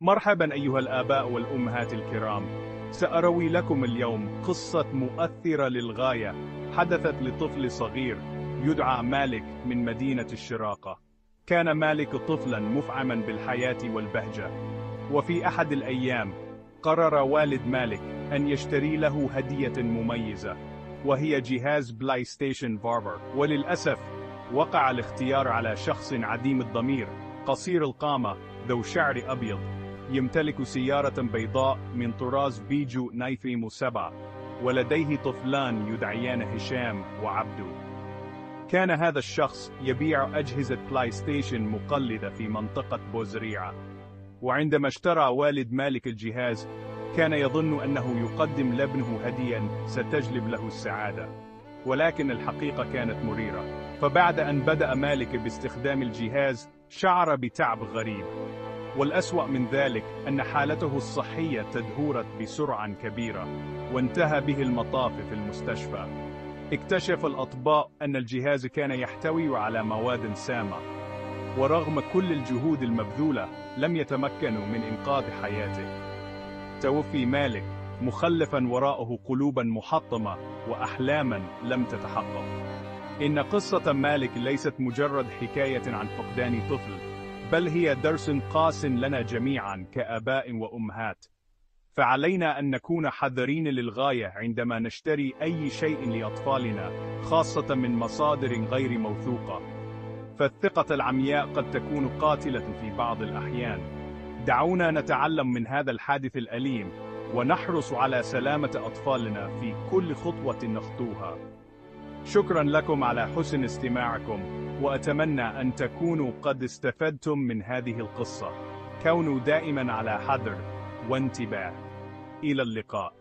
مرحبا أيها الآباء والأمهات الكرام. سأروي لكم اليوم قصة مؤثرة للغاية حدثت لطفل صغير يدعى مالك من مدينة الشراقة. كان مالك طفلا مفعما بالحياة والبهجة، وفي أحد الأيام قرر والد مالك أن يشتري له هدية مميزة، وهي جهاز بلاي ستيشن فارفر. وللأسف وقع الاختيار على شخص عديم الضمير قصير القامة ذو شعر أبيض يمتلك سيارة بيضاء من طراز بيجو 937، ولديه طفلان يدعيان هشام وعبدو. كان هذا الشخص يبيع أجهزة بلاي ستيشن مقلدة في منطقة بوزريعة، وعندما اشترى والد مالك الجهاز كان يظن أنه يقدم لابنه هدية ستجلب له السعادة، ولكن الحقيقة كانت مريرة. فبعد أن بدأ مالك باستخدام الجهاز شعر بتعب غريب، والأسوأ من ذلك أن حالته الصحية تدهورت بسرعة كبيرة، وانتهى به المطاف في المستشفى. اكتشف الأطباء أن الجهاز كان يحتوي على مواد سامة، ورغم كل الجهود المبذولة لم يتمكنوا من إنقاذ حياته. توفي مالك مخلفا وراءه قلوبا محطمة وأحلاما لم تتحقق. إن قصة مالك ليست مجرد حكاية عن فقدان طفل، بل هي درس قاس لنا جميعا كآباء وأمهات. فعلينا أن نكون حذرين للغاية عندما نشتري أي شيء لأطفالنا، خاصة من مصادر غير موثوقة، فالثقة العمياء قد تكون قاتلة في بعض الأحيان. دعونا نتعلم من هذا الحادث الأليم، ونحرص على سلامة أطفالنا في كل خطوة نخطوها. شكرا لكم على حسن استماعكم، وأتمنى أن تكونوا قد استفدتم من هذه القصة. كونوا دائما على حذر وانتباه. إلى اللقاء.